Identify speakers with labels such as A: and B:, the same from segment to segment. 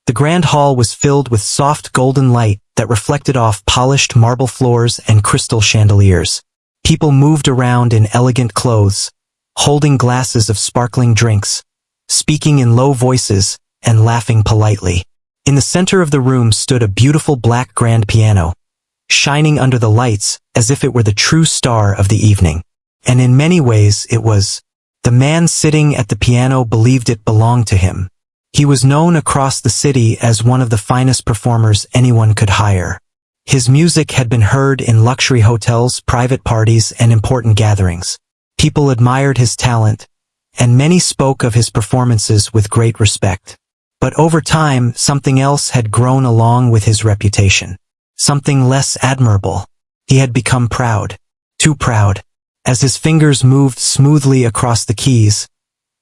A: The grand hall was filled with soft golden light that reflected off polished marble floors and crystal chandeliers. People moved around in elegant clothes, holding glasses of sparkling drinks, speaking in low voices, and laughing politely. In the center of the room stood a beautiful black grand piano, shining under the lights as if it were the true star of the evening. And in many ways it was. The man sitting at the piano believed it belonged to him. He was known across the city as one of the finest performers anyone could hire. His music had been heard in luxury hotels, private parties, and important gatherings. People admired his talent, and many spoke of his performances with great respect. But over time, something else had grown along with his reputation. Something less admirable. He had become proud. Too proud. As his fingers moved smoothly across the keys,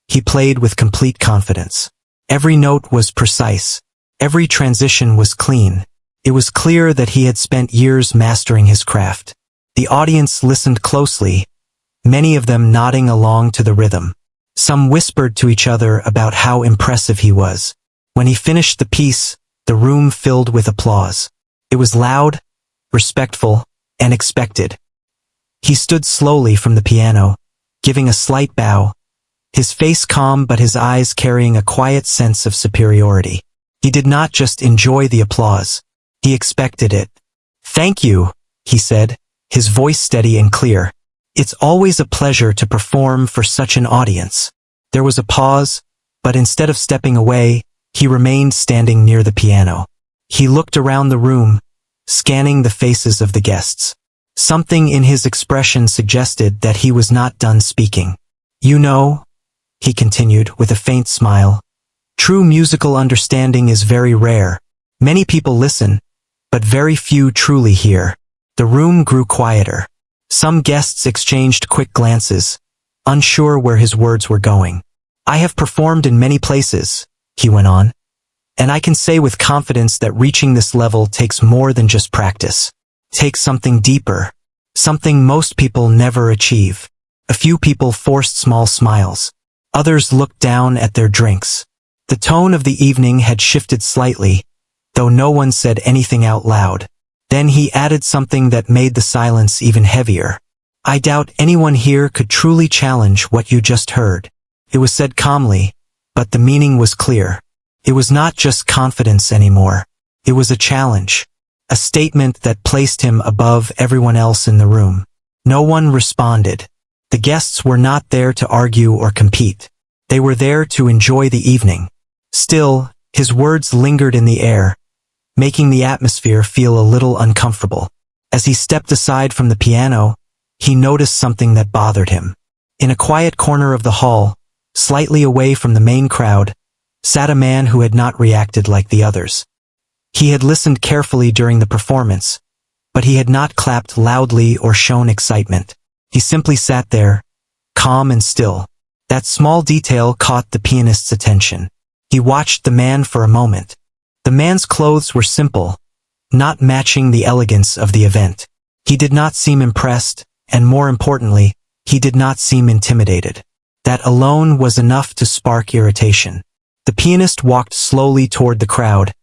A: he played with complete confidence. Every note was precise. Every transition was clean. It was clear that he had spent years mastering his craft. The audience listened closely, many of them nodding along to the rhythm. Some whispered to each other about how impressive he was. When he finished the piece, the room filled with applause. It was loud, respectful, and expected. He stood slowly from the piano, giving a slight bow, his face calm but his eyes carrying a quiet sense of superiority. He did not just enjoy the applause. He expected it. "Thank you," he said, his voice steady and clear. "It's always a pleasure to perform for such an audience." There was a pause, but instead of stepping away, he remained standing near the piano. He looked around the room, scanning the faces of the guests. Something in his expression suggested that he was not done speaking. "You know," he continued with a faint smile, "true musical understanding is very rare. Many people listen, but very few truly hear." The room grew quieter. Some guests exchanged quick glances, unsure where his words were going. "I have performed in many places," he went on, "and I can say with confidence that reaching this level takes more than just practice. It takes something deeper, something most people never achieve." A few people forced small smiles. Others looked down at their drinks. The tone of the evening had shifted slightly, though no one said anything out loud. Then he added something that made the silence even heavier. "I doubt anyone here could truly challenge what you just heard." It was said calmly, but the meaning was clear. It was not just confidence anymore. It was a challenge. A statement that placed him above everyone else in the room. No one responded. The guests were not there to argue or compete. They were there to enjoy the evening. Still, his words lingered in the air, making the atmosphere feel a little uncomfortable. As he stepped aside from the piano, he noticed something that bothered him. In a quiet corner of the hall, slightly away from the main crowd, sat a man who had not reacted like the others. He had listened carefully during the performance, but he had not clapped loudly or shown excitement. He simply sat there, calm and still. That small detail caught the pianist's attention. He watched the man for a moment. The man's clothes were simple, not matching the elegance of the event. He did not seem impressed, and more importantly, he did not seem intimidated. That alone was enough to spark irritation. The pianist walked slowly toward the crowd,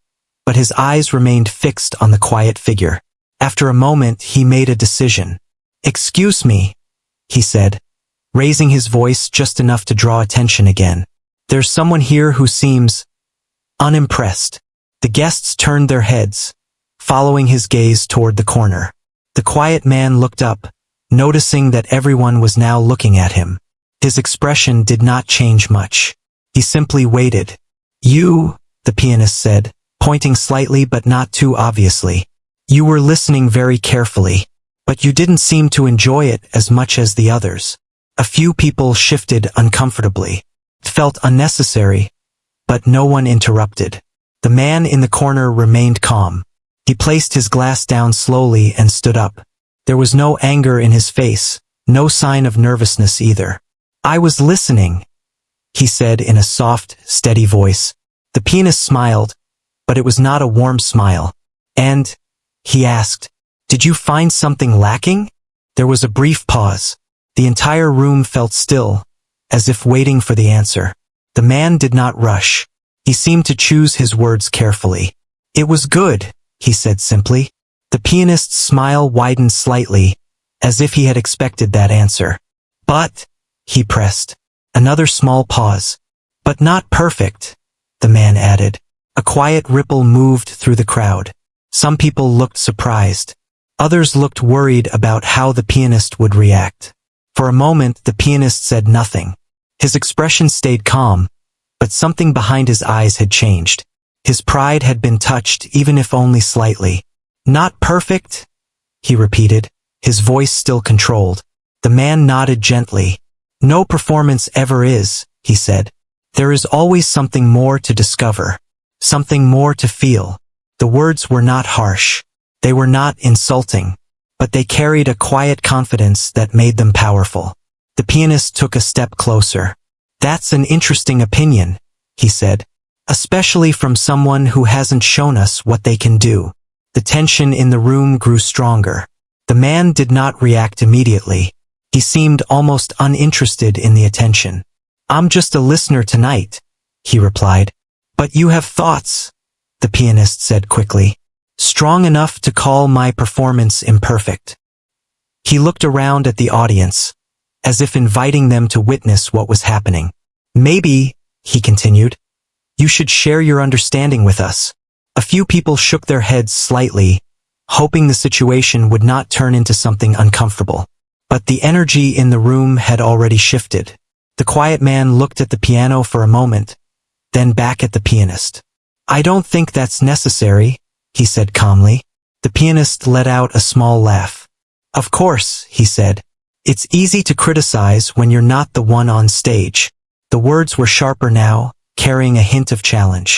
A: but his eyes remained fixed on the quiet figure. After a moment, he made a decision. "Excuse me," he said, raising his voice just enough to draw attention again. "There's someone here who seems unimpressed." The guests turned their heads, following his gaze toward the corner. The quiet man looked up, noticing that everyone was now looking at him. His expression did not change much. He simply waited. "You," the pianist said, pointing slightly but not too obviously. "You were listening very carefully, but you didn't seem to enjoy it as much as the others." A few people shifted uncomfortably. It felt unnecessary, but no one interrupted. The man in the corner remained calm. He placed his glass down slowly and stood up. There was no anger in his face, no sign of nervousness either. "I was listening," he said in a soft, steady voice. The pianist smiled, but it was not a warm smile. "And," he asked, "did you find something lacking?" There was a brief pause. The entire room felt still, as if waiting for the answer. The man did not rush. He seemed to choose his words carefully. "It was good," he said simply. The pianist's smile widened slightly, as if he had expected that answer. "But," he pressed. Another small pause. "But not perfect," the man added. A quiet ripple moved through the crowd. Some people looked surprised. Others looked worried about how the pianist would react. For a moment, the pianist said nothing. His expression stayed calm, but something behind his eyes had changed. His pride had been touched, even if only slightly. "Not perfect?" he repeated, his voice still controlled. The man nodded gently. "No performance ever is," he said. "There is always something more to discover, something more to feel." The words were not harsh. They were not insulting, but they carried a quiet confidence that made them powerful. The pianist took a step closer. "That's an interesting opinion," he said, "especially from someone who hasn't shown us what they can do." The tension in the room grew stronger. The man did not react immediately. He seemed almost uninterested in the attention. "I'm just a listener tonight," he replied. "But you have thoughts," the pianist said quickly. "Strong enough to call my performance imperfect." He looked around at the audience, as if inviting them to witness what was happening. "Maybe," he continued, "you should share your understanding with us." A few people shook their heads slightly, hoping the situation would not turn into something uncomfortable. But the energy in the room had already shifted. The quiet man looked at the piano for a moment, then back at the pianist. "I don't think that's necessary," he said calmly. The pianist let out a small laugh. "Of course," he said. "It's easy to criticize when you're not the one on stage." The words were sharper now, carrying a hint of challenge.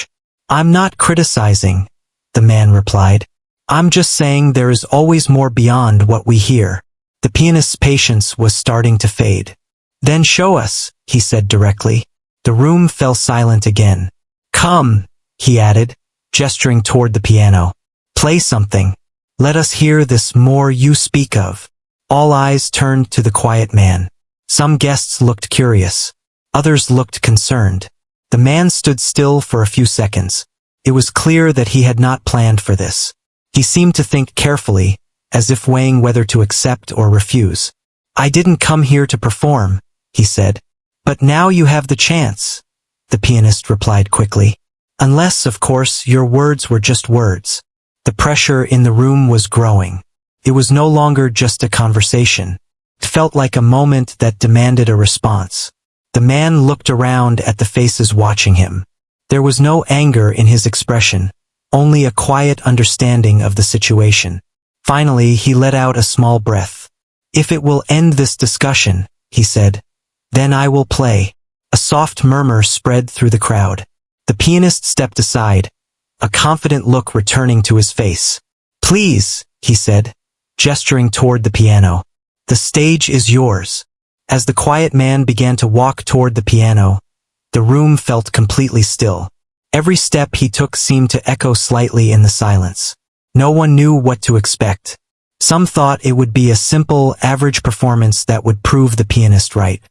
A: "I'm not criticizing," the man replied. "I'm just saying there is always more beyond what we hear." The pianist's patience was starting to fade. "Then show us," he said directly. The room fell silent again. "Come," he added, gesturing toward the piano. "Play something. Let us hear this more you speak of." All eyes turned to the quiet man. Some guests looked curious. Others looked concerned. The man stood still for a few seconds. It was clear that he had not planned for this. He seemed to think carefully, as if weighing whether to accept or refuse. "I didn't come here to perform," he said. "But now you have the chance," the pianist replied quickly. "Unless, of course, your words were just words." The pressure in the room was growing. It was no longer just a conversation. It felt like a moment that demanded a response. The man looked around at the faces watching him. There was no anger in his expression, only a quiet understanding of the situation. Finally, he let out a small breath. "If it will end this discussion," he said, "then I will play." A soft murmur spread through the crowd. The pianist stepped aside, a confident look returning to his face. "Please," he said, gesturing toward the piano. "The stage is yours." As the quiet man began to walk toward the piano, the room felt completely still. Every step he took seemed to echo slightly in the silence. No one knew what to expect. Some thought it would be a simple, average performance that would prove the pianist right.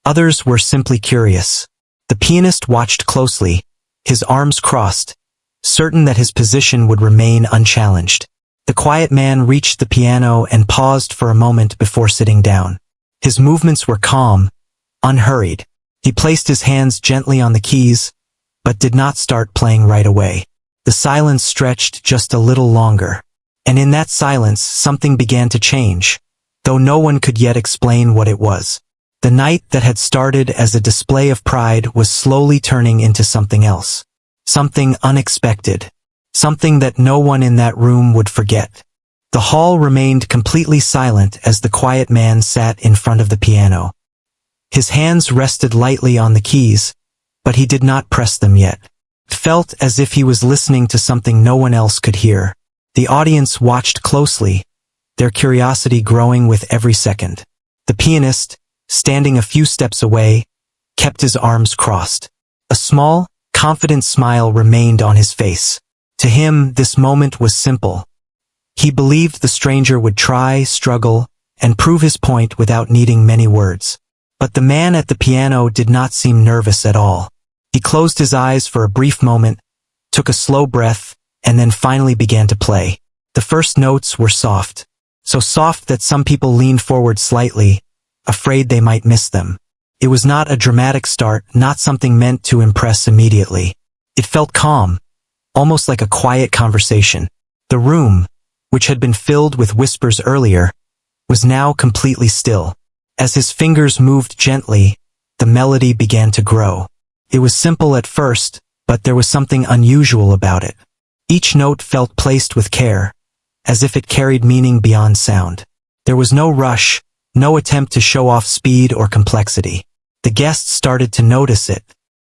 A: Others were simply curious. The pianist watched closely, his arms crossed, certain that his position would remain unchallenged. The quiet man reached the piano and paused for a moment before sitting down. His movements were calm, unhurried. He placed his hands gently on the keys, but did not start playing right away. The silence stretched just a little longer. And in that silence, something began to change, though no one could yet explain what it was. The night that had started as a display of pride was slowly turning into something else. Something unexpected. Something that no one in that room would forget. The hall remained completely silent as the quiet man sat in front of the piano. His hands rested lightly on the keys, but he did not press them yet. It felt as if he was listening to something no one else could hear. The audience watched closely, their curiosity growing with every second. The pianist, standing a few steps away, kept his arms crossed. A small, confident smile remained on his face. To him, this moment was simple. He believed the stranger would try, struggle, and prove his point without needing many words. But the man at the piano did not seem nervous at all. He closed his eyes for a brief moment, took a slow breath, and then finally began to play. The first notes were soft. So soft that some people leaned forward slightly, afraid they might miss them. It was not a dramatic start, not something meant to impress immediately. It felt calm, almost like a quiet conversation. The room, which had been filled with whispers earlier, was now completely still. As his fingers moved gently, the melody began to grow. It was simple at first, but there was something unusual about it. Each note felt placed with care, as if it carried meaning beyond sound. There was no rush, no attempt to show off speed or complexity. The guests started to notice it.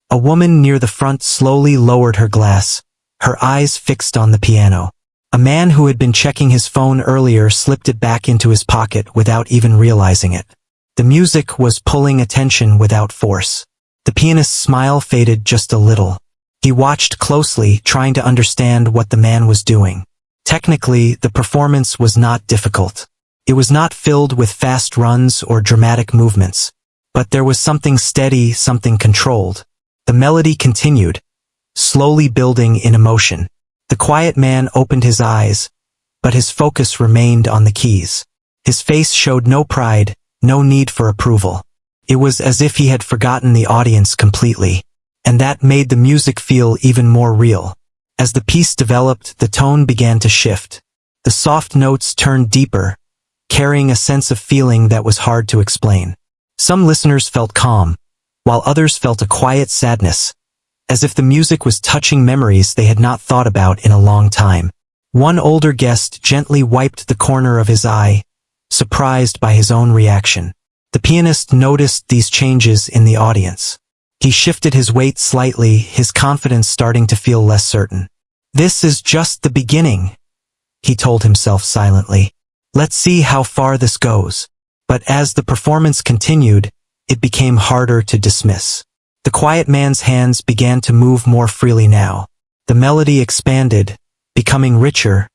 A: A woman near the front slowly lowered her glass, her eyes fixed on the piano. A man who had been checking his phone earlier slipped it back into his pocket without even realizing it. The music was pulling attention without force. The pianist's smile faded just a little. He watched closely, trying to understand what the man was doing. Technically, the performance was not difficult. It was not filled with fast runs or dramatic movements. But there was something steady, something controlled. The melody continued, slowly building in emotion. The quiet man opened his eyes, but his focus remained on the keys. His face showed no pride, no need for approval. It was as if he had forgotten the audience completely. And that made the music feel even more real. As the piece developed, the tone began to shift. The soft notes turned deeper, carrying a sense of feeling that was hard to explain. Some listeners felt calm, while others felt a quiet sadness, as if the music was touching memories they had not thought about in a long time. One older guest gently wiped the corner of his eye, surprised by his own reaction. The pianist noticed these changes in the audience. He shifted his weight slightly, his confidence starting to feel less certain. "This is just the beginning," he told himself silently. "Let's see how far this goes." But as the performance continued, it became harder to dismiss. The quiet man's hands began to move more freely now. The melody expanded, becoming richer,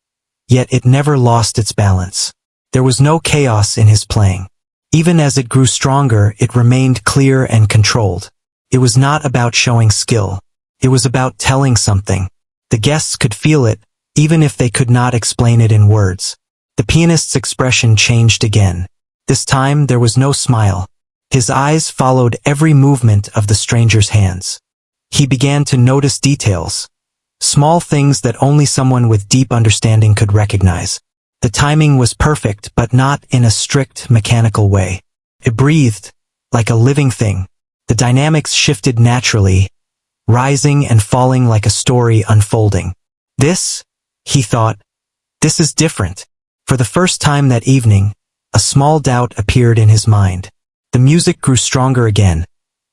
A: yet it never lost its balance. There was no chaos in his playing. Even as it grew stronger, it remained clear and controlled. It was not about showing skill. It was about telling something. The guests could feel it, even if they could not explain it in words. The pianist's expression changed again. This time there was no smile. His eyes followed every movement of the stranger's hands. He began to notice details, small things that only someone with deep understanding could recognize. The timing was perfect, but not in a strict, mechanical way. It breathed, like a living thing. The dynamics shifted naturally, rising and falling like a story unfolding. "This," he thought, "this is different." For the first time that evening, a small doubt appeared in his mind. The music grew stronger again,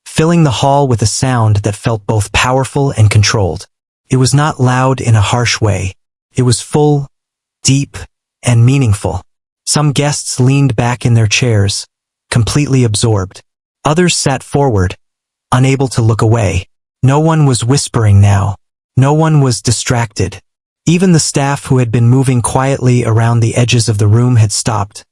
A: filling the hall with a sound that felt both powerful and controlled. It was not loud in a harsh way. It was full, deep, and meaningful. Some guests leaned back in their chairs, completely absorbed. Others sat forward, unable to look away. No one was whispering now. No one was distracted. Even the staff who had been moving quietly around the edges of the room had stopped,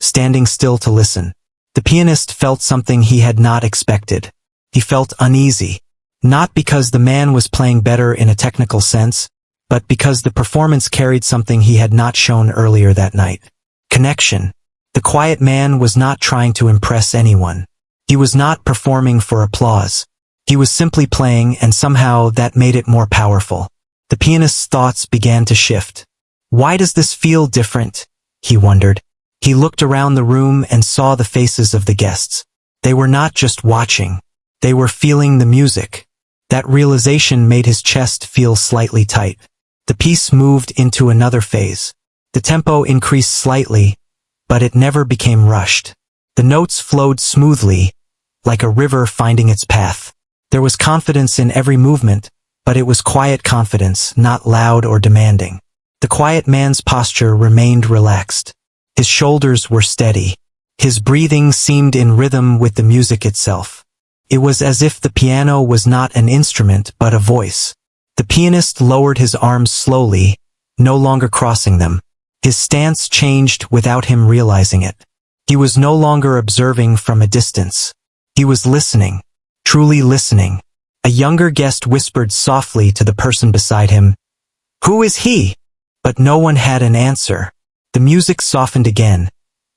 A: standing still to listen. The pianist felt something he had not expected. He felt uneasy, not because the man was playing better in a technical sense, but because the performance carried something he had not shown earlier that night. Connection. The quiet man was not trying to impress anyone. He was not performing for applause. He was simply playing, and somehow that made it more powerful. The pianist's thoughts began to shift. Why does this feel different? He wondered. He looked around the room and saw the faces of the guests. They were not just watching. They were feeling the music. That realization made his chest feel slightly tight. The piece moved into another phase. The tempo increased slightly, but it never became rushed. The notes flowed smoothly, like a river finding its path. There was confidence in every movement, but it was quiet confidence, not loud or demanding. The quiet man's posture remained relaxed. His shoulders were steady. His breathing seemed in rhythm with the music itself. It was as if the piano was not an instrument but a voice. The pianist lowered his arms slowly, no longer crossing them. His stance changed without him realizing it. He was no longer observing from a distance. He was listening, truly listening. A younger guest whispered softly to the person beside him, "Who is he?" But no one had an answer. The music softened again,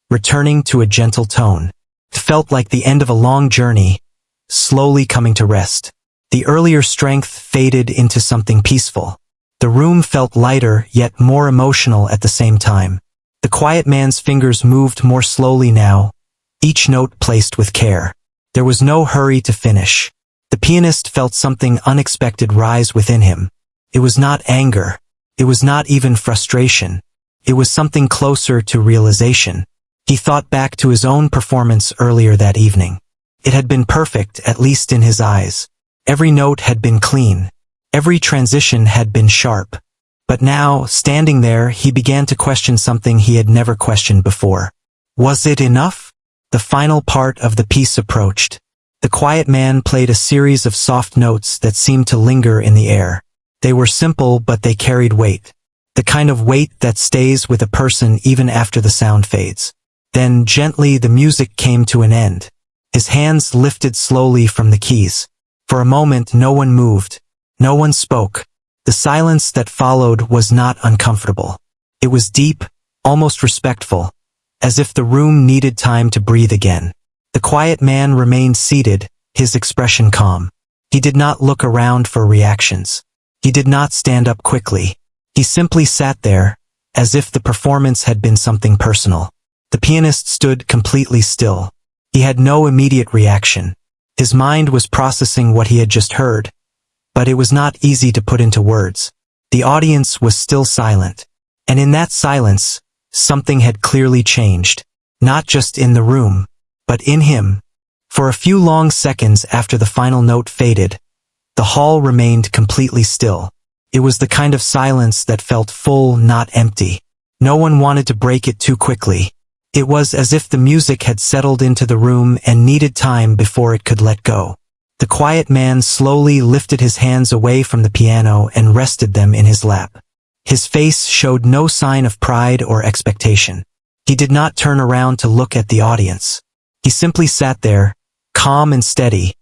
A: returning to a gentle tone. It felt like the end of a long journey, slowly coming to rest. The earlier strength faded into something peaceful. The room felt lighter yet more emotional at the same time. The quiet man's fingers moved more slowly now, each note placed with care. There was no hurry to finish. The pianist felt something unexpected rise within him. It was not anger. It was not even frustration. It was something closer to realization. He thought back to his own performance earlier that evening. It had been perfect, at least in his eyes. Every note had been clean. Every transition had been sharp. But now, standing there, he began to question something he had never questioned before. Was it enough? The final part of the piece approached. The quiet man played a series of soft notes that seemed to linger in the air. They were simple, but they carried weight. The kind of weight that stays with a person even after the sound fades. Then, gently, the music came to an end. His hands lifted slowly from the keys. For a moment, no one moved. No one spoke. The silence that followed was not uncomfortable. It was deep, almost respectful, as if the room needed time to breathe again. The quiet man remained seated, his expression calm. He did not look around for reactions. He did not stand up quickly. He simply sat there, as if the performance had been something personal. The pianist stood completely still. He had no immediate reaction. His mind was processing what he had just heard, but it was not easy to put into words. The audience was still silent, and in that silence, something had clearly changed, not just in the room, but in him. For a few long seconds after the final note faded, the hall remained completely still. It was the kind of silence that felt full, not empty. No one wanted to break it too quickly. It was as if the music had settled into the room and needed time before it could let go. The quiet man slowly lifted his hands away from the piano and rested them in his lap. His face showed no sign of pride or expectation. He did not turn around to look at the audience. He simply sat there, calm and steady,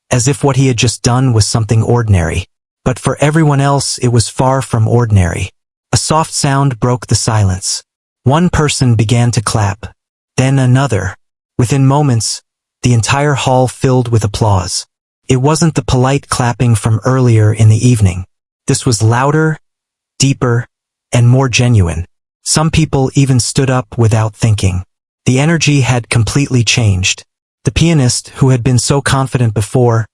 A: as if what he had just done was something ordinary. But for everyone else, it was far from ordinary. A soft sound broke the silence. One person began to clap, then another. Within moments, the entire hall filled with applause. It wasn't the polite clapping from earlier in the evening. This was louder, deeper, and more genuine. Some people even stood up without thinking. The energy had completely changed. The pianist, who had been so confident before,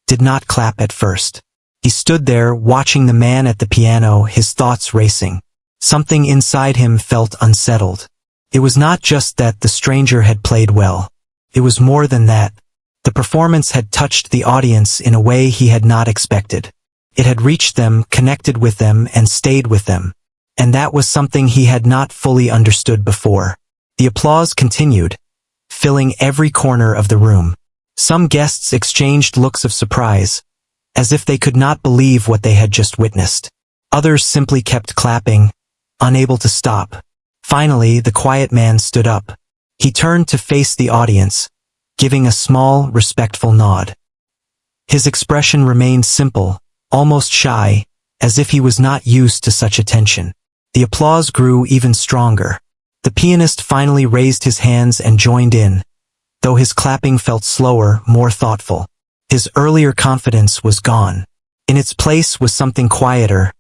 A: did not clap at first. He stood there watching the man at the piano, his thoughts racing. Something inside him felt unsettled. It was not just that the stranger had played well. It was more than that. The performance had touched the audience in a way he had not expected. It had reached them, connected with them, and stayed with them. And that was something he had not fully understood before. The applause continued, filling every corner of the room. Some guests exchanged looks of surprise, as if they could not believe what they had just witnessed. Others simply kept clapping, unable to stop. Finally, the quiet man stood up. He turned to face the audience, giving a small, respectful nod. His expression remained simple, almost shy, as if he was not used to such attention. The applause grew even stronger. The pianist finally raised his hands and joined in, though his clapping felt slower, more thoughtful. His earlier confidence was gone. In its place was something quieter,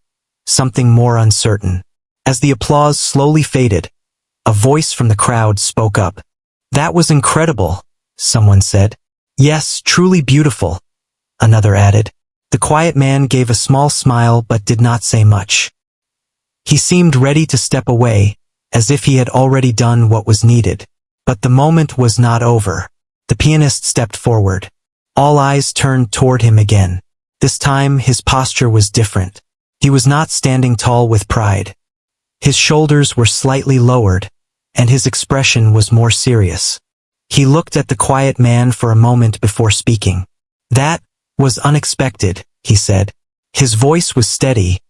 A: something more uncertain. As the applause slowly faded, a voice from the crowd spoke up. "That was incredible," someone said. "Yes, truly beautiful," another added. The quiet man gave a small smile but did not say much. He seemed ready to step away, as if he had already done what was needed. But the moment was not over. The pianist stepped forward. All eyes turned toward him again. This time his posture was different. He was not standing tall with pride. His shoulders were slightly lowered, and his expression was more serious. He looked at the quiet man for a moment before speaking. "That was unexpected," he said. His voice was steady,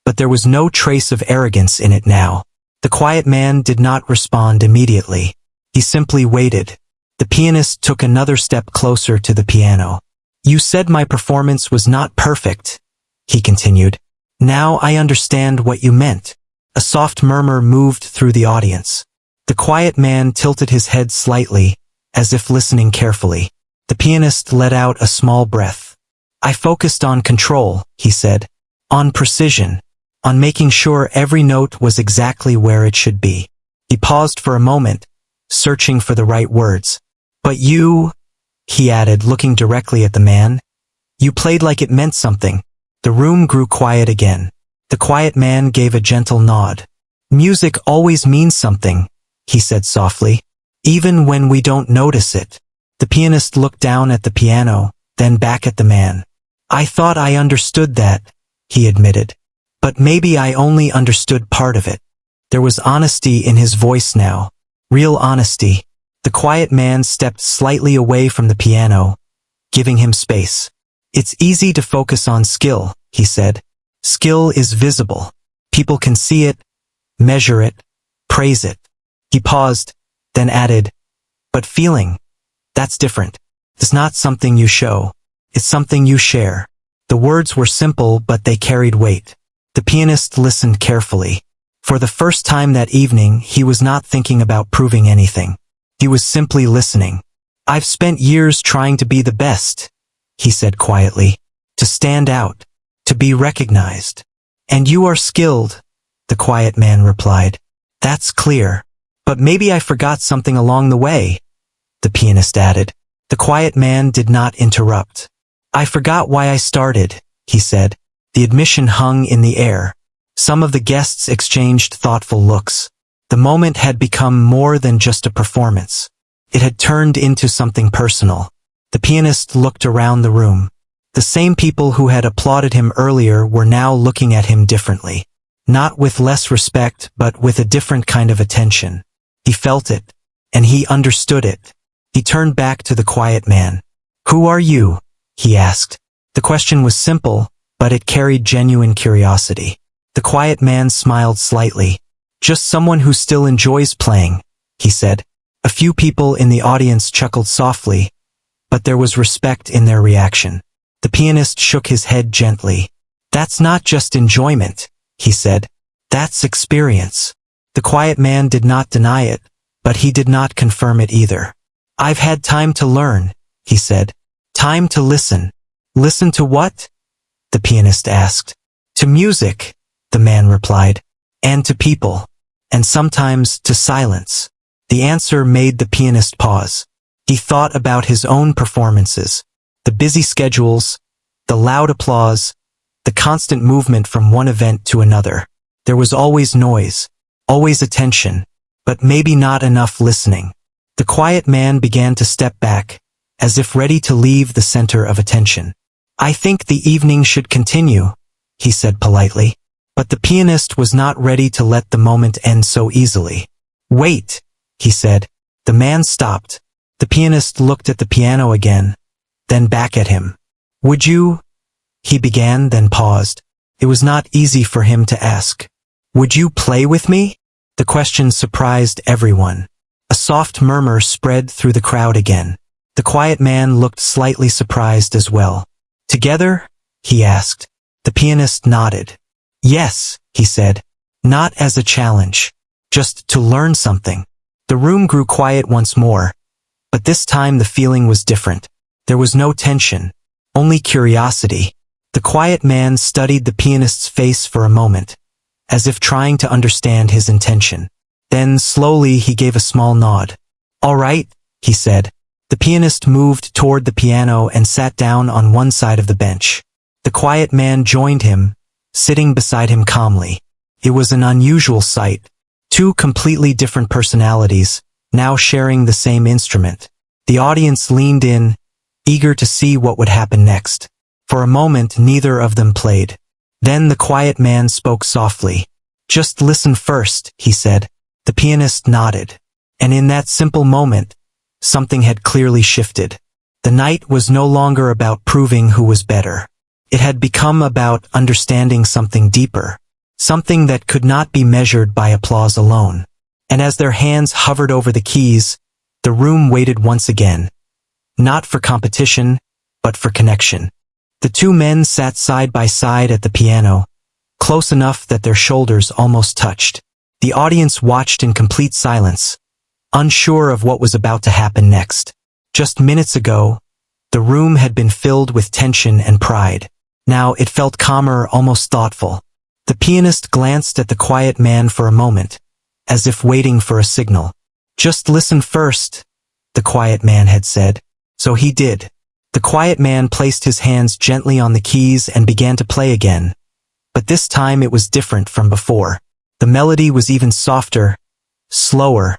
A: but there was no trace of arrogance in it now. The quiet man did not respond immediately. He simply waited. The pianist took another step closer to the piano. You said my performance was not perfect, he continued. Now I understand what you meant. A soft murmur moved through the audience. The quiet man tilted his head slightly, as if listening carefully. The pianist let out a small breath. I focused on control, he said. On precision. On making sure every note was exactly where it should be. He paused for a moment, searching for the right words. But you, he added, looking directly at the man. You played like it meant something. The room grew quiet again. The quiet man gave a gentle nod. Music always means something, he said softly, even when we don't notice it. The pianist looked down at the piano, then back at the man. I thought I understood that, he admitted. But maybe I only understood part of it. There was honesty in his voice now. Real honesty. The quiet man stepped slightly away from the piano, giving him space. It's easy to focus on skill, he said. Skill is visible. People can see it, measure it, praise it. He paused, then added, but feeling, that's different. It's not something you show. It's something you share. The words were simple, but they carried weight. The pianist listened carefully. For the first time that evening, he was not thinking about proving anything. He was simply listening. I've spent years trying to be the best, he said quietly. To stand out. To be recognized. And you are skilled, the quiet man replied. That's clear. But maybe I forgot something along the way, the pianist added. The quiet man did not interrupt. I forgot why I started, he said. The admission hung in the air. Some of the guests exchanged thoughtful looks. The moment had become more than just a performance. It had turned into something personal. The pianist looked around the room. The same people who had applauded him earlier were now looking at him differently. Not with less respect, but with a different kind of attention. He felt it, and he understood it. He turned back to the quiet man. Who are you? He asked. The question was simple, but it carried genuine curiosity. The quiet man smiled slightly. Just someone who still enjoys playing, he said. A few people in the audience chuckled softly, but there was respect in their reaction. The pianist shook his head gently. That's not just enjoyment, he said. That's experience. The quiet man did not deny it, but he did not confirm it either. I've had time to learn, he said. Time to listen. Listen to what? The pianist asked. To music, the man replied. And to people. And sometimes to silence. The answer made the pianist pause. He thought about his own performances. The busy schedules, the loud applause, the constant movement from one event to another. There was always noise, always attention, but maybe not enough listening. The quiet man began to step back, as if ready to leave the center of attention. I think the evening should continue, he said politely. But the pianist was not ready to let the moment end so easily. Wait, he said. The man stopped. The pianist looked at the piano again, then back at him. Would you? He began, then paused. It was not easy for him to ask. Would you play with me? The question surprised everyone. A soft murmur spread through the crowd again. The quiet man looked slightly surprised as well. Together? He asked. The pianist nodded. Yes, he said. Not as a challenge. Just to learn something. The room grew quiet once more. But this time the feeling was different. There was no tension. Only curiosity. The quiet man studied the pianist's face for a moment, as if trying to understand his intention. Then, slowly, he gave a small nod. All right, he said. The pianist moved toward the piano and sat down on one side of the bench. The quiet man joined him, sitting beside him calmly. It was an unusual sight. Two completely different personalities, now sharing the same instrument. The audience leaned in, eager to see what would happen next. For a moment, neither of them played. Then the quiet man spoke softly. Just listen first, he said. The pianist nodded. And in that simple moment, something had clearly shifted. The night was no longer about proving who was better. It had become about understanding something deeper, something that could not be measured by applause alone. And as their hands hovered over the keys, the room waited once again. Not for competition, but for connection. The two men sat side by side at the piano, close enough that their shoulders almost touched. The audience watched in complete silence, unsure of what was about to happen next. Just minutes ago, the room had been filled with tension and pride. Now it felt calmer, almost thoughtful. The pianist glanced at the quiet man for a moment, as if waiting for a signal. "Just listen first," the quiet man had said. So he did. The quiet man placed his hands gently on the keys and began to play again. But this time it was different from before. The melody was even softer, slower,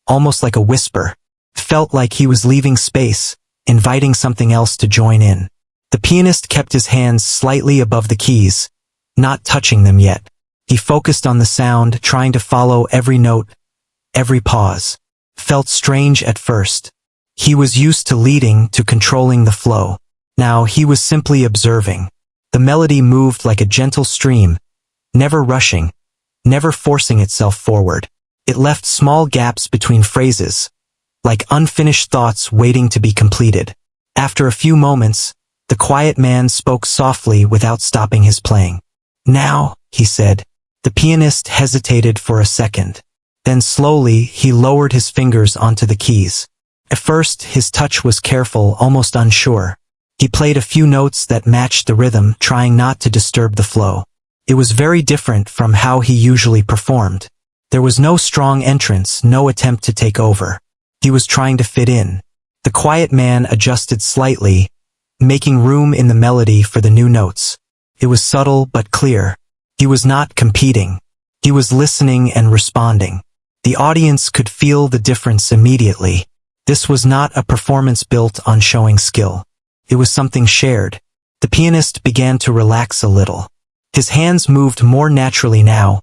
A: almost like a whisper. Felt like he was leaving space, inviting something else to join in. The pianist kept his hands slightly above the keys, not touching them yet. He focused on the sound, trying to follow every note, every pause. Felt strange at first. He was used to leading, to controlling the flow. Now he was simply observing. The melody moved like a gentle stream, never rushing, never forcing itself forward. It left small gaps between phrases, like unfinished thoughts waiting to be completed. After a few moments, the quiet man spoke softly without stopping his playing. "Now," he said. The pianist hesitated for a second. Then slowly he lowered his fingers onto the keys. At first, his touch was careful, almost unsure. He played a few notes that matched the rhythm, trying not to disturb the flow. It was very different from how he usually performed. There was no strong entrance, no attempt to take over. He was trying to fit in. The quiet man adjusted slightly, making room in the melody for the new notes. It was subtle but clear. He was not competing. He was listening and responding. The audience could feel the difference immediately. This was not a performance built on showing skill. It was something shared. The pianist began to relax a little. His hands moved more naturally now,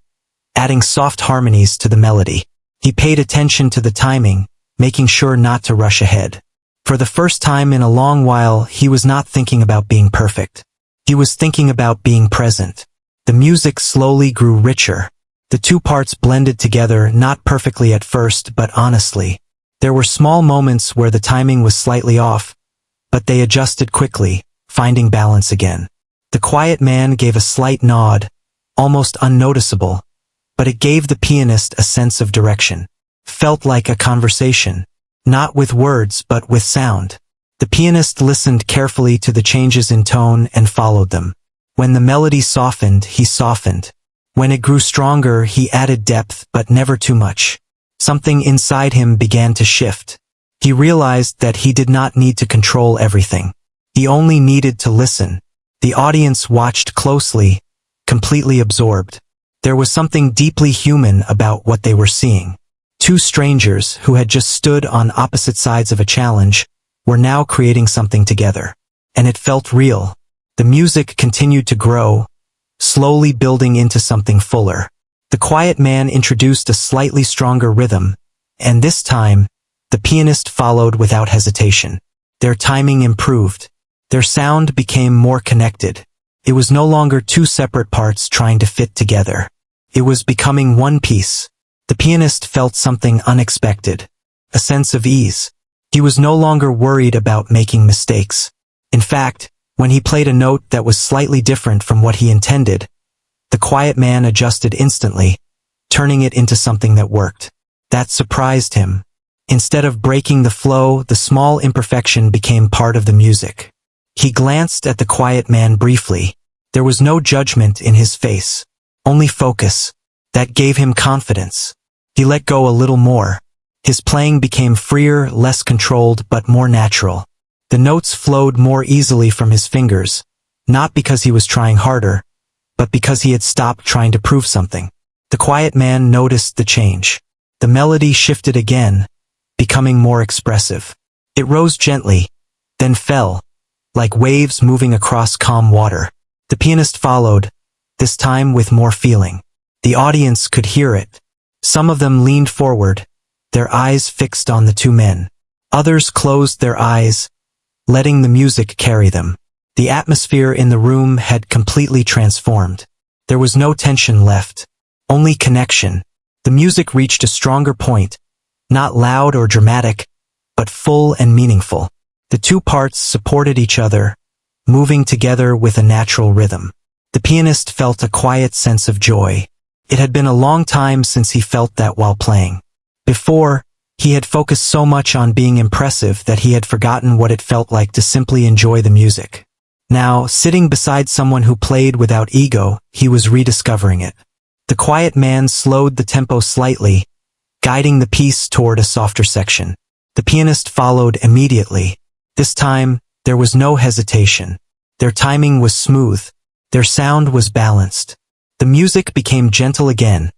A: adding soft harmonies to the melody. He paid attention to the timing, making sure not to rush ahead. For the first time in a long while, he was not thinking about being perfect. He was thinking about being present. The music slowly grew richer. The two parts blended together, not perfectly at first, but honestly. There were small moments where the timing was slightly off, but they adjusted quickly, finding balance again. The quiet man gave a slight nod, almost unnoticeable, but it gave the pianist a sense of direction. Felt like a conversation, not with words but with sound. The pianist listened carefully to the changes in tone and followed them. When the melody softened, he softened. When it grew stronger, he added depth, but never too much. Something inside him began to shift. He realized that he did not need to control everything. He only needed to listen. The audience watched closely, completely absorbed. There was something deeply human about what they were seeing. Two strangers who had just stood on opposite sides of a challenge were now creating something together. And it felt real. The music continued to grow, slowly building into something fuller. The quiet man introduced a slightly stronger rhythm, and this time, the pianist followed without hesitation. Their timing improved. Their sound became more connected. It was no longer two separate parts trying to fit together. It was becoming one piece. The pianist felt something unexpected, a sense of ease. He was no longer worried about making mistakes. In fact, when he played a note that was slightly different from what he intended, the quiet man adjusted instantly, turning it into something that worked. That surprised him. Instead of breaking the flow, the small imperfection became part of the music. He glanced at the quiet man briefly. There was no judgment in his face, only focus. That gave him confidence. He let go a little more. His playing became freer, less controlled, but more natural. The notes flowed more easily from his fingers, not because he was trying harder, but because he had stopped trying to prove something. The quiet man noticed the change. The melody shifted again, becoming more expressive. It rose gently, then fell, like waves moving across calm water. The pianist followed, this time with more feeling. The audience could hear it. Some of them leaned forward, their eyes fixed on the two men. Others closed their eyes, letting the music carry them. The atmosphere in the room had completely transformed. There was no tension left, only connection. The music reached a stronger point, not loud or dramatic, but full and meaningful. The two parts supported each other, moving together with a natural rhythm. The pianist felt a quiet sense of joy. It had been a long time since he felt that while playing. Before, he had focused so much on being impressive that he had forgotten what it felt like to simply enjoy the music. Now, sitting beside someone who played without ego, he was rediscovering it. The quiet man slowed the tempo slightly, guiding the piece toward a softer section. The pianist followed immediately. This time, there was no hesitation. Their timing was smooth. Their sound was balanced. The music became gentle again,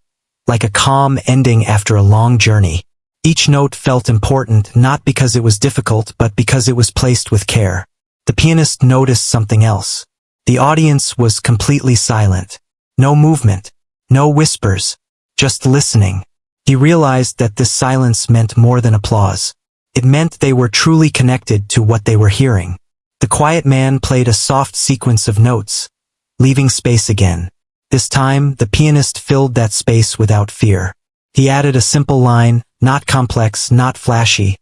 A: like a calm ending after a long journey. Each note felt important not because it was difficult but because it was placed with care. The pianist noticed something else. The audience was completely silent. No movement, no whispers, just listening. He realized that this silence meant more than applause. It meant they were truly connected to what they were hearing. The quiet man played a soft sequence of notes, leaving space again. This time, the pianist filled that space without fear. He added a simple line, not complex, not flashy,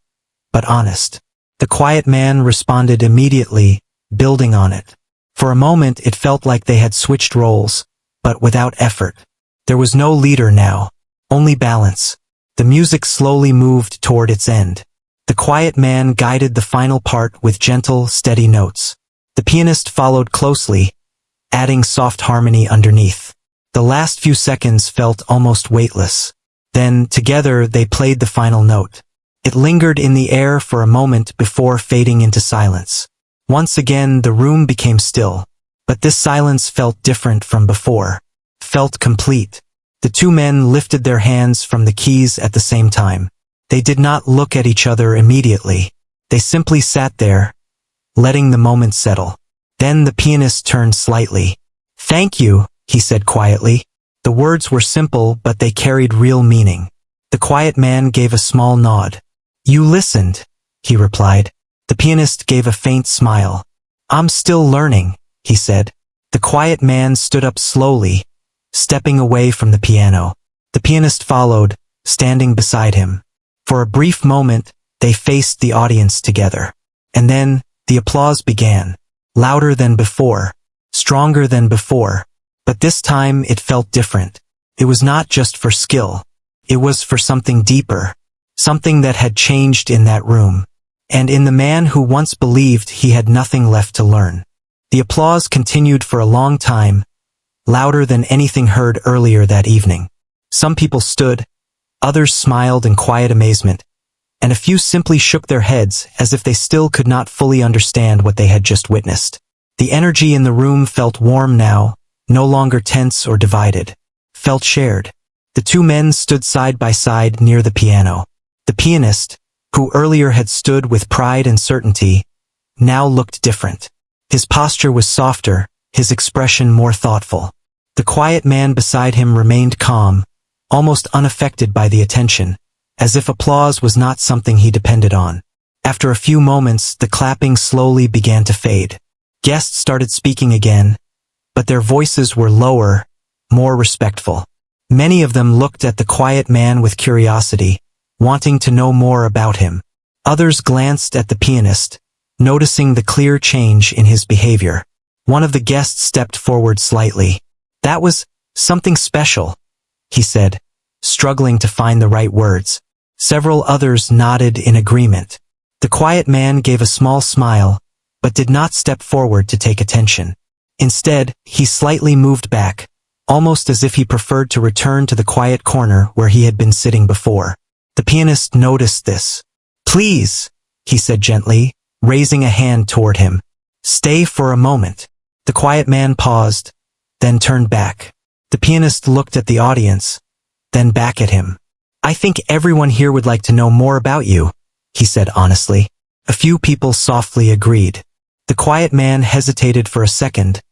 A: but honest. The quiet man responded immediately, building on it. For a moment, it felt like they had switched roles, but without effort. There was no leader now, only balance. The music slowly moved toward its end. The quiet man guided the final part with gentle, steady notes. The pianist followed closely, adding soft harmony underneath. The last few seconds felt almost weightless. Then, together, they played the final note. It lingered in the air for a moment before fading into silence. Once again, the room became still. But this silence felt different from before. Felt complete. The two men lifted their hands from the keys at the same time. They did not look at each other immediately. They simply sat there, letting the moment settle. Then the pianist turned slightly. "Thank you," he said quietly. The words were simple, but they carried real meaning. The quiet man gave a small nod. "You listened," he replied. The pianist gave a faint smile. "I'm still learning," he said. The quiet man stood up slowly, stepping away from the piano. The pianist followed, standing beside him. For a brief moment, they faced the audience together. And then, the applause began. Louder than before, stronger than before. But this time it felt different. It was not just for skill. It was for something deeper. Something that had changed in that room. And in the man who once believed he had nothing left to learn. The applause continued for a long time, louder than anything heard earlier that evening. Some people stood, others smiled in quiet amazement, and a few simply shook their heads as if they still could not fully understand what they had just witnessed. The energy in the room felt warm now, no longer tense or divided. Felt shared. The two men stood side by side near the piano. The pianist, who earlier had stood with pride and certainty, now looked different. His posture was softer, his expression more thoughtful. The quiet man beside him remained calm, almost unaffected by the attention, as if applause was not something he depended on. After a few moments, the clapping slowly began to fade. Guests started speaking again, but their voices were lower, more respectful. Many of them looked at the quiet man with curiosity, wanting to know more about him. Others glanced at the pianist, noticing the clear change in his behavior. One of the guests stepped forward slightly. "That was something special," he said, struggling to find the right words. Several others nodded in agreement. The quiet man gave a small smile, but did not step forward to take attention. Instead, he slightly moved back, almost as if he preferred to return to the quiet corner where he had been sitting before. The pianist noticed this. "Please," he said gently, raising a hand toward him. "Stay for a moment." The quiet man paused, then turned back. The pianist looked at the audience, then back at him. "I think everyone here would like to know more about you," he said honestly. A few people softly agreed. The quiet man hesitated for a second,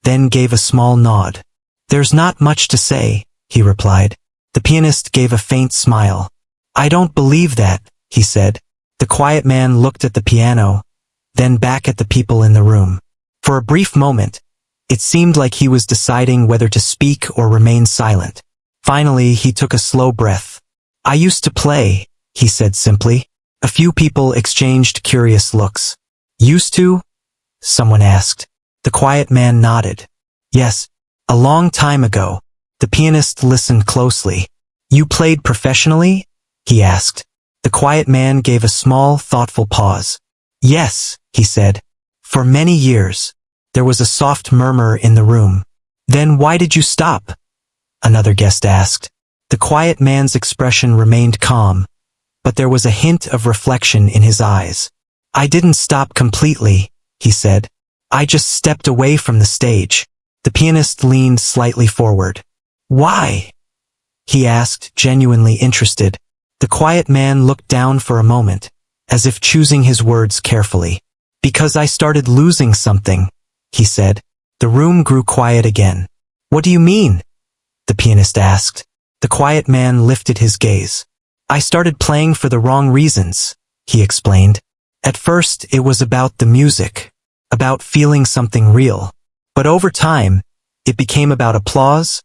A: then gave a small nod. "There's not much to say," he replied. The pianist gave a faint smile. "I don't believe that," he said. The quiet man looked at the piano, then back at the people in the room. For a brief moment, it seemed like he was deciding whether to speak or remain silent. Finally, he took a slow breath. "I used to play," he said simply. A few people exchanged curious looks. Used to? Someone asked. The quiet man nodded. Yes, a long time ago. The pianist listened closely. You played professionally? He asked. The quiet man gave a small, thoughtful pause. Yes, he said. For many years. There was a soft murmur in the room. Then why did you stop? Another guest asked. The quiet man's expression remained calm, but there was a hint of reflection in his eyes. I didn't stop completely, he said. I just stepped away from the stage. The pianist leaned slightly forward. Why? He asked, genuinely interested. The quiet man looked down for a moment, as if choosing his words carefully. Because I started losing something, he said. The room grew quiet again. What do you mean? The pianist asked. The quiet man lifted his gaze. I started playing for the wrong reasons, he explained. At first, it was about the music, about feeling something real. But over time, it became about applause,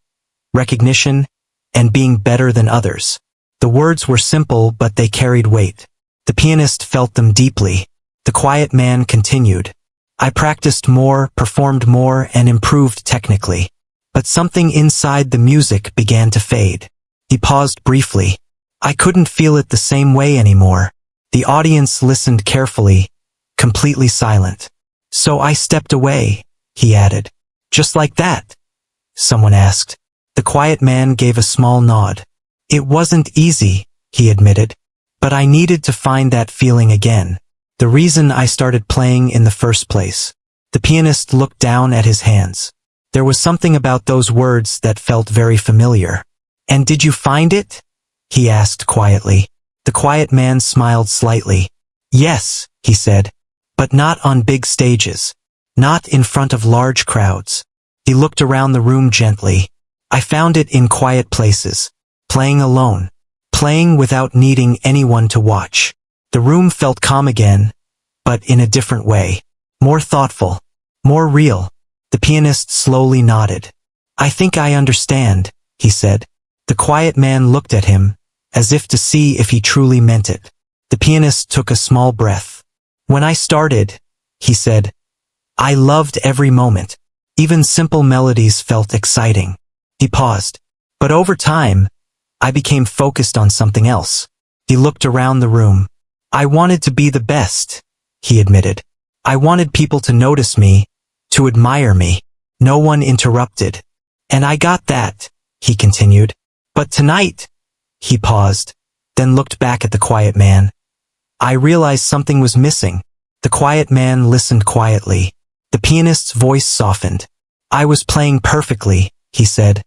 A: recognition, and being better than others. The words were simple, but they carried weight. The pianist felt them deeply. The quiet man continued. I practiced more, performed more, and improved technically. But something inside the music began to fade. He paused briefly. I couldn't feel it the same way anymore. The audience listened carefully, completely silent. So I stepped away, he added. Just like that? Someone asked. The quiet man gave a small nod. It wasn't easy, he admitted. But I needed to find that feeling again. The reason I started playing in the first place. The pianist looked down at his hands. There was something about those words that felt very familiar. And did you find it? He asked quietly. The quiet man smiled slightly. Yes, he said. But not on big stages. Not in front of large crowds. He looked around the room gently. I found it in quiet places. Playing alone. Playing without needing anyone to watch. The room felt calm again, but in a different way. More thoughtful. More real. The pianist slowly nodded. I think I understand, he said. The quiet man looked at him, as if to see if he truly meant it. The pianist took a small breath. When I started, he said, I loved every moment. Even simple melodies felt exciting. He paused. But over time, I became focused on something else. He looked around the room. I wanted to be the best, he admitted. I wanted people to notice me, to admire me. No one interrupted. And I got that, he continued. But tonight, he paused, then looked back at the quiet man. I realized something was missing. The quiet man listened quietly. The pianist's voice softened. I was playing perfectly, he said,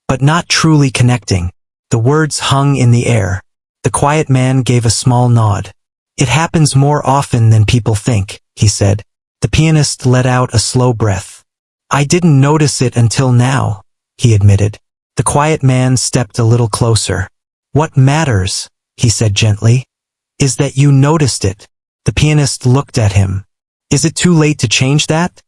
A: but not truly connecting. The words hung in the air. The quiet man gave a small nod. It happens more often than people think, he said. The pianist let out a slow breath. I didn't notice it until now, he admitted. The quiet man stepped a little closer. What matters, he said gently, is that you noticed it. The pianist looked at him. Is it too late to change that?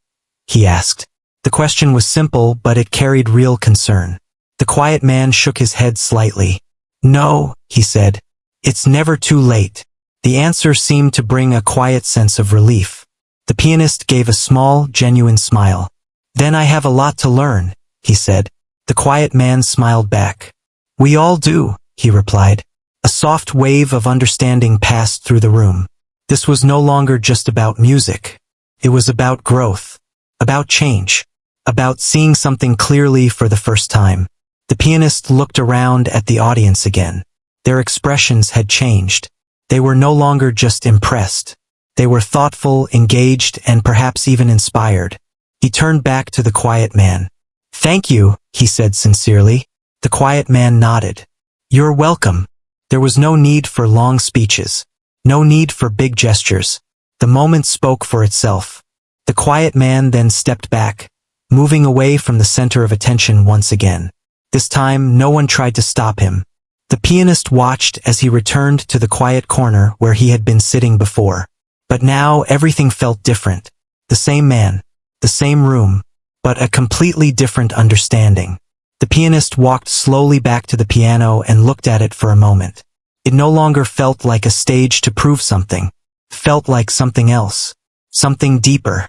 A: He asked. The question was simple, but it carried real concern. The quiet man shook his head slightly. No, he said. It's never too late. The answer seemed to bring a quiet sense of relief. The pianist gave a small, genuine smile. Then I have a lot to learn, he said. The quiet man smiled back. We all do, he replied. A soft wave of understanding passed through the room. This was no longer just about music. It was about growth, about change, about seeing something clearly for the first time. The pianist looked around at the audience again. Their expressions had changed. They were no longer just impressed. They were thoughtful, engaged, and perhaps even inspired. He turned back to the quiet man. Thank you, he said sincerely. The quiet man nodded. You're welcome. There was no need for long speeches. No need for big gestures. The moment spoke for itself. The quiet man then stepped back, moving away from the center of attention once again. This time, no one tried to stop him. The pianist watched as he returned to the quiet corner where he had been sitting before. But now everything felt different. The same man, the same room, but a completely different understanding. The pianist walked slowly back to the piano and looked at it for a moment. It no longer felt like a stage to prove something. It felt like something else. something deeper.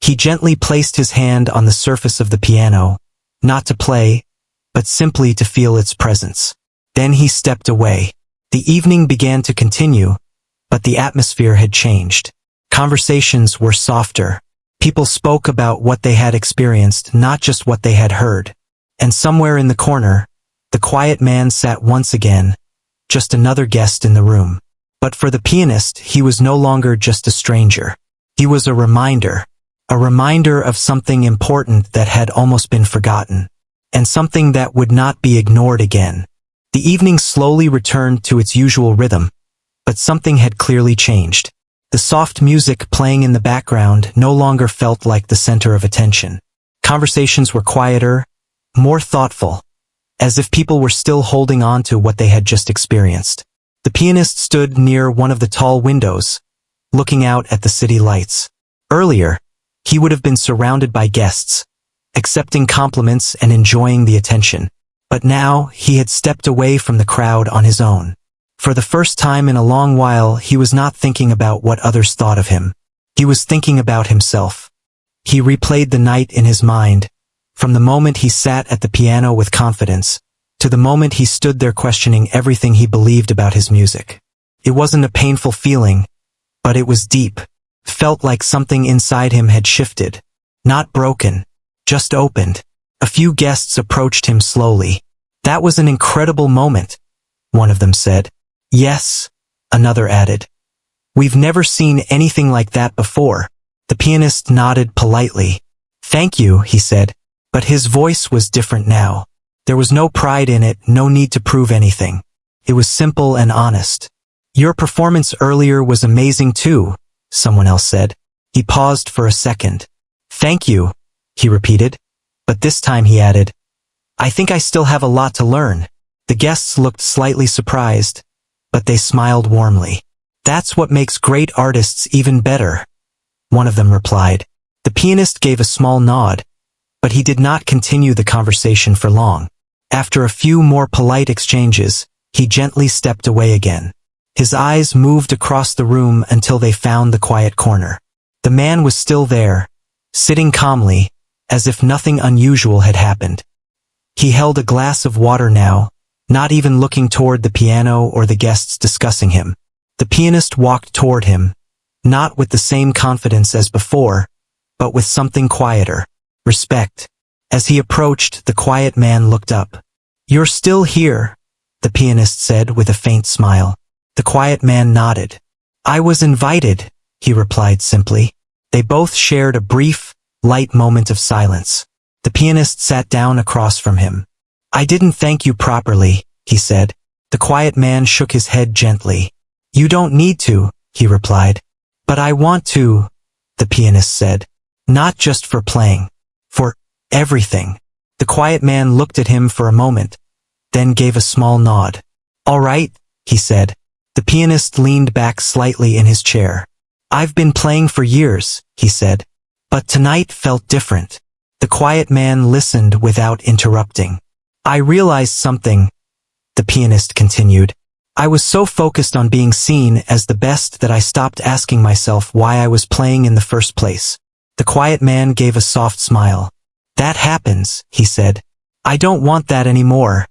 A: He gently placed his hand on the surface of the piano, not to play, but simply to feel its presence. Then he stepped away. The evening began to continue, but the atmosphere had changed. Conversations were softer. People spoke about what they had experienced, not just what they had heard. And somewhere in the corner, the quiet man sat once again, just another guest in the room. But for the pianist, he was no longer just a stranger. He was a reminder of something important that had almost been forgotten, and something that would not be ignored again. The evening slowly returned to its usual rhythm, but something had clearly changed. The soft music playing in the background no longer felt like the center of attention. Conversations were quieter, more thoughtful, as if people were still holding on to what they had just experienced. The pianist stood near one of the tall windows, looking out at the city lights. Earlier, he would have been surrounded by guests, accepting compliments and enjoying the attention. But now, he had stepped away from the crowd on his own. For the first time in a long while, he was not thinking about what others thought of him. He was thinking about himself. He replayed the night in his mind, from the moment he sat at the piano with confidence, to the moment he stood there questioning everything he believed about his music. It wasn't a painful feeling, but it was deep. Felt like something inside him had shifted. Not broken, just opened. A few guests approached him slowly. "That was an incredible moment," one of them said. "Yes," another added. "We've never seen anything like that before." The pianist nodded politely. "Thank you," he said, but his voice was different now. There was no pride in it, no need to prove anything. It was simple and honest. "Your performance earlier was amazing too," someone else said. He paused for a second. "Thank you," he repeated, but this time he added, "I think I still have a lot to learn." The guests looked slightly surprised, but they smiled warmly. "That's what makes great artists even better," one of them replied. The pianist gave a small nod, but he did not continue the conversation for long. After a few more polite exchanges, he gently stepped away again. His eyes moved across the room until they found the quiet corner. The man was still there, sitting calmly, as if nothing unusual had happened. He held a glass of water now, not even looking toward the piano or the guests discussing him. The pianist walked toward him, not with the same confidence as before, but with something quieter, respect. As he approached, the quiet man looked up. "You're still here," the pianist said with a faint smile. The quiet man nodded. "I was invited," he replied simply. They both shared a brief, light moment of silence. The pianist sat down across from him. "I didn't thank you properly," he said. The quiet man shook his head gently. "You don't need to," he replied. "But I want to," the pianist said. "Not just for playing. For everything." The quiet man looked at him for a moment, then gave a small nod. "All right," he said. The pianist leaned back slightly in his chair. "I've been playing for years," he said. "But tonight felt different." The quiet man listened without interrupting. "I realized something," the pianist continued. "I was so focused on being seen as the best that I stopped asking myself why I was playing in the first place." The quiet man gave a soft smile. "That happens," he said. "I don't want that anymore,"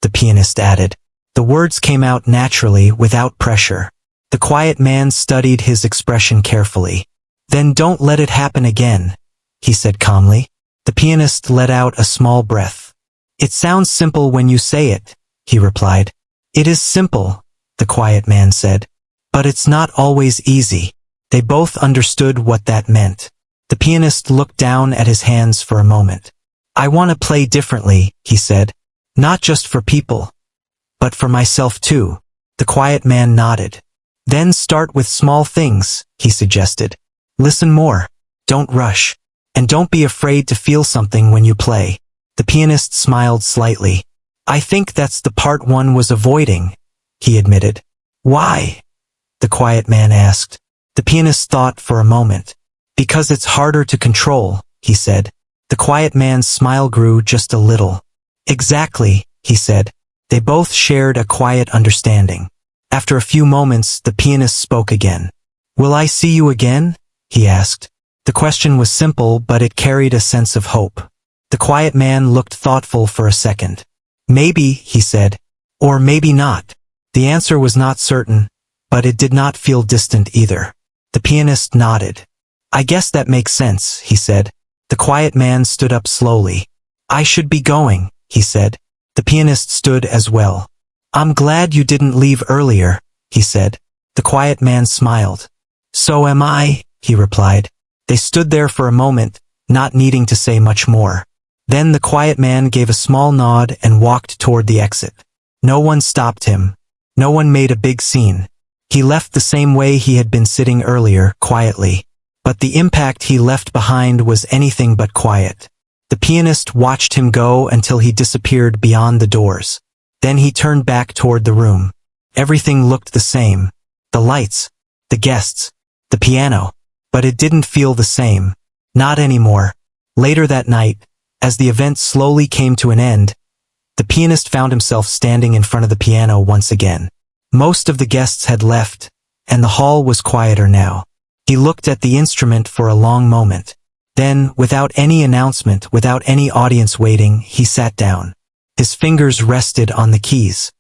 A: the pianist added. The words came out naturally, without pressure. The quiet man studied his expression carefully. "Then don't let it happen again," he said calmly. The pianist let out a small breath. "It sounds simple when you say it," he replied. "It is simple," the quiet man said. "But it's not always easy." They both understood what that meant. The pianist looked down at his hands for a moment. "I want to play differently," he said. "Not just for people, but for myself too." The quiet man nodded. "Then start with small things," he suggested. "Listen more. Don't rush. And don't be afraid to feel something when you play." The pianist smiled slightly. "I think that's the part one was avoiding," he admitted. "Why?" the quiet man asked. The pianist thought for a moment. "Because it's harder to control," he said. The quiet man's smile grew just a little. "Exactly," he said. They both shared a quiet understanding. After a few moments, the pianist spoke again. "Will I see you again?" he asked. The question was simple, but it carried a sense of hope. The quiet man looked thoughtful for a second. Maybe, he said. Or maybe not. The answer was not certain, but it did not feel distant either. The pianist nodded. I guess that makes sense, he said. The quiet man stood up slowly. I should be going, he said. The pianist stood as well. I'm glad you didn't leave earlier, he said. The quiet man smiled. So am I, he replied. They stood there for a moment, not needing to say much more. Then the quiet man gave a small nod and walked toward the exit. No one stopped him. No one made a big scene. He left the same way he had been sitting earlier, quietly. But the impact he left behind was anything but quiet. The pianist watched him go until he disappeared beyond the doors. Then he turned back toward the room. Everything looked the same. The lights, the guests, the piano. But it didn't feel the same. Not anymore. Later that night, as the event slowly came to an end, the pianist found himself standing in front of the piano once again. Most of the guests had left, and the hall was quieter now. He looked at the instrument for a long moment. Then, without any announcement, without any audience waiting, he sat down. His fingers rested on the keys.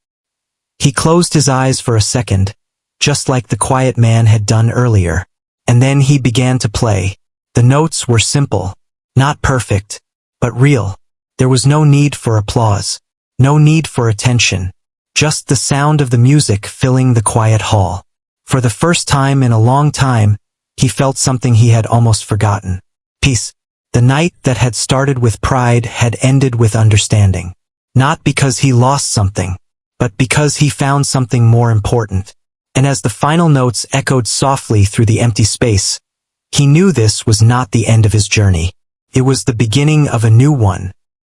A: He closed his eyes for a second, just like the quiet man had done earlier. And then he began to play. The notes were simple, not perfect, but real. There was no need for applause, no need for attention, just the sound of the music filling the quiet hall. For the first time in a long time, he felt something he had almost forgotten. Peace. The night that had started with pride had ended with understanding. Not because he lost something, but because he found something more important. And as the final notes echoed softly through the empty space, he knew this was not the end of his journey. It was the beginning of a new one,